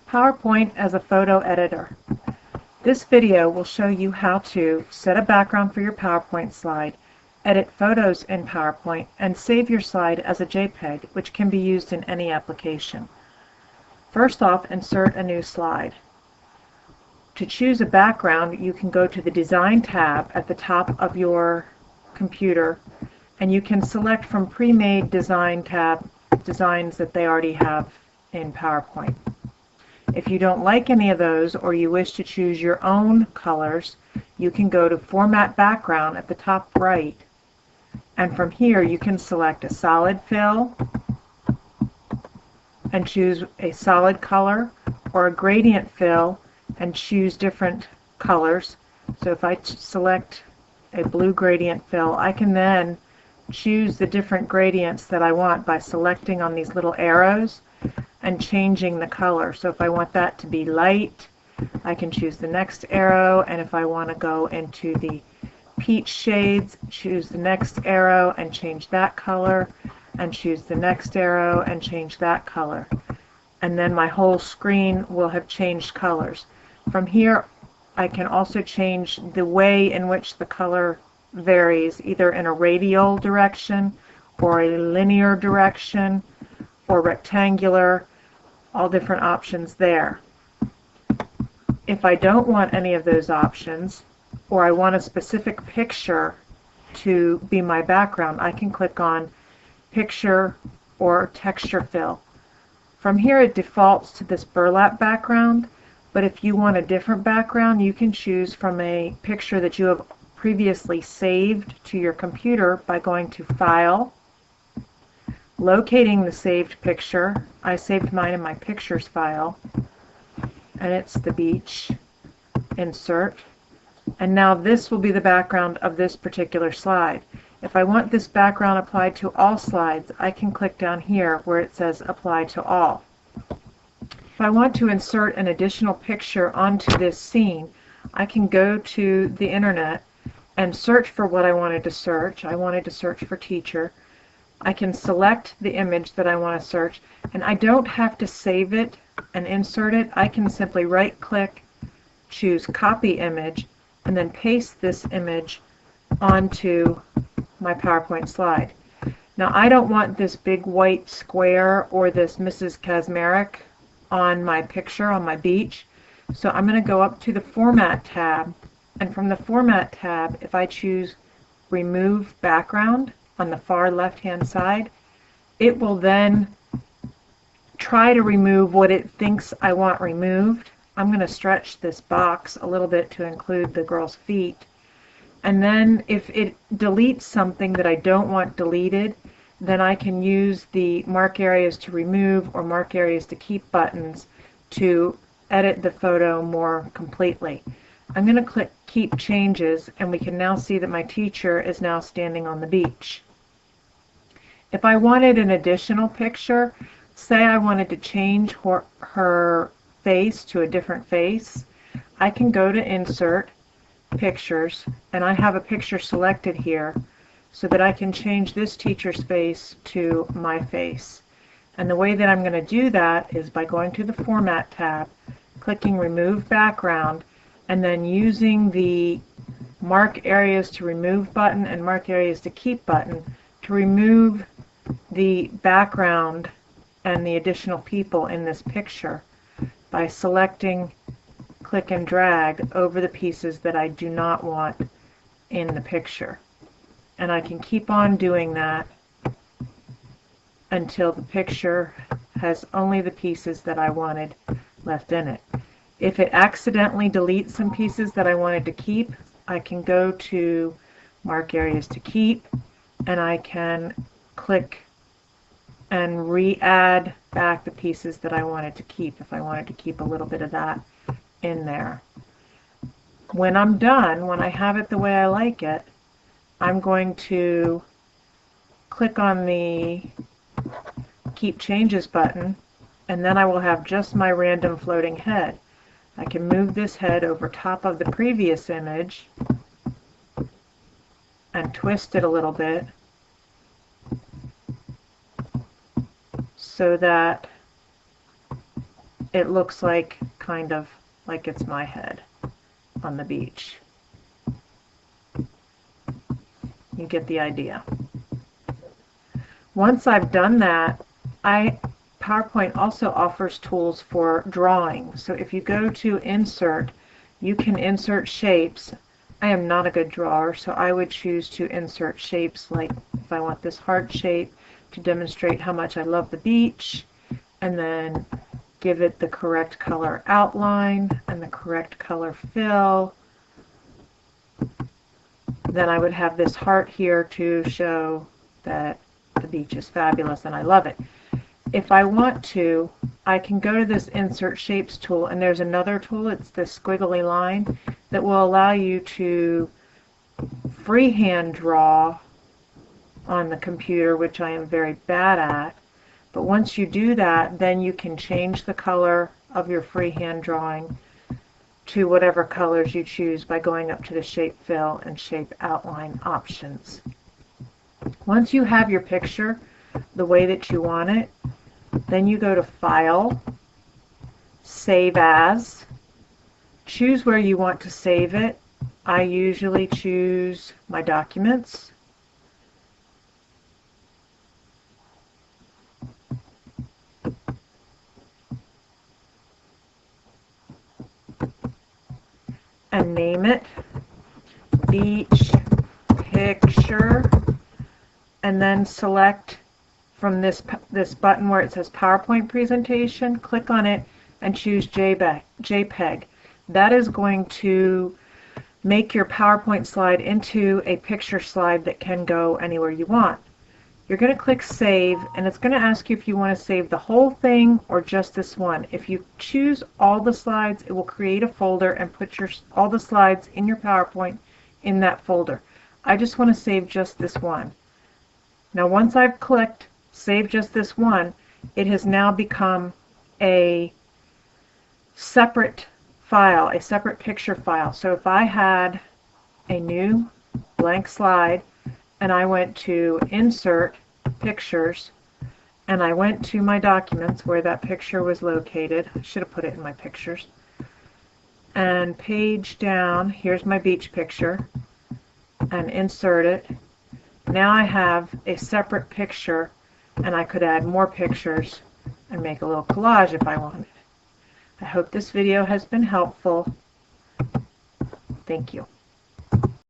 PowerPoint as a photo editor. This video will show you how to set a background for your PowerPoint slide, edit photos in PowerPoint, and save your slide as a JPEG, which can be used in any application. First off, insert a new slide. To choose a background, you can go to the Design tab at the top of your computer, and you can select from pre-made Design tab designs that they already have in PowerPoint. If you don't like any of those, or you wish to choose your own colors, you can go to Format Background at the top right, and from here you can select a solid fill and choose a solid color, or a gradient fill and choose different colors. So if I select a blue gradient fill, I can then choose the different gradients that I want by selecting on these little arrows and changing the color. So if I want that to be light, I can choose the next arrow, and if I want to go into the peach shades, choose the next arrow and change that color, and choose the next arrow and change that color. And then my whole screen will have changed colors. From here I can also change the way in which the color varies, either in a radial direction or a linear direction or rectangular, all different options there. If I don't want any of those options, or I want a specific picture to be my background, I can click on Picture or Texture Fill. From here it defaults to this burlap background, but if you want a different background, you can choose from a picture that you have previously saved to your computer by going to File, locating the saved picture. I saved mine in my Pictures file, and it's the beach. Insert. And now this will be the background of this particular slide. If I want this background applied to all slides, I can click down here where it says Apply to All. If I want to insert an additional picture onto this scene, I can go to the internet and search for what I wanted to search. I wanted to search for teacher. I can select the image that I want to search, and I don't have to save it and insert it. I can simply right click, choose Copy Image, and then paste this image onto my PowerPoint slide. Now I don't want this big white square or this Mrs. Kazmarek on my picture on my beach, so I'm going to go up to the Format tab, and from the Format tab, if I choose Remove Background on the far left hand side, it will then try to remove what it thinks I want removed. I'm going to stretch this box a little bit to include the girl's feet, and then if it deletes something that I don't want deleted, then I can use the Mark Areas to Remove or Mark Areas to Keep buttons to edit the photo more completely. I'm going to click Keep Changes, and we can now see that my teacher is now standing on the beach. If I wanted an additional picture, say I wanted to change her face to a different face, I can go to Insert, Pictures, and I have a picture selected here so that I can change this teacher's face to my face. And the way that I'm going to do that is by going to the Format tab, clicking Remove Background, and then using the Mark Areas to Remove button and Mark Areas to Keep button to remove the background and the additional people in this picture by selecting, click and drag over the pieces that I do not want in the picture. And I can keep on doing that until the picture has only the pieces that I wanted left in it. If it accidentally deletes some pieces that I wanted to keep, I can go to Mark Areas to Keep, and I can click and re-add back the pieces that I wanted to keep if I wanted to keep a little bit of that in there. When I'm done, when I have it the way I like it, I'm going to click on the Keep Changes button, and then I will have just my random floating head. I can move this head over top of the previous image and twist it a little bit so that it looks like kind of like it's my head on the beach. You get the idea. Once I've done that, PowerPoint also offers tools for drawing. So if you go to Insert, you can insert shapes. I am not a good drawer, so I would choose to insert shapes, like if I want this heart shape to demonstrate how much I love the beach, and then give it the correct color outline and the correct color fill. Then I would have this heart here to show that the beach is fabulous and I love it. If I want to, I can go to this Insert Shapes tool, and there's another tool, it's this squiggly line, that will allow you to freehand draw on the computer, which I am very bad at. But once you do that, then you can change the color of your freehand drawing to whatever colors you choose by going up to the Shape Fill and Shape Outline options. Once you have your picture the way that you want it, then you go to File, Save As, choose where you want to save it. I usually choose my documents. And name it Beach Picture, and then select from this button where it says PowerPoint Presentation, click on it and choose JPEG. That is going to make your PowerPoint slide into a picture slide that can go anywhere you want. You're going to click Save, and it's going to ask you if you want to save the whole thing or just this one. If you choose all the slides, it will create a folder and put all the slides in your PowerPoint in that folder. I just want to save just this one. Now once I've clicked Save Just This One, it has now become a separate file, a separate picture file. So if I had a new blank slide and I went to Insert Pictures and I went to my documents where that picture was located, I should have put it in my pictures, and page down, here's my beach picture, and insert it. Now I have a separate picture, and I could add more pictures and make a little collage if I wanted. I hope this video has been helpful. Thank you.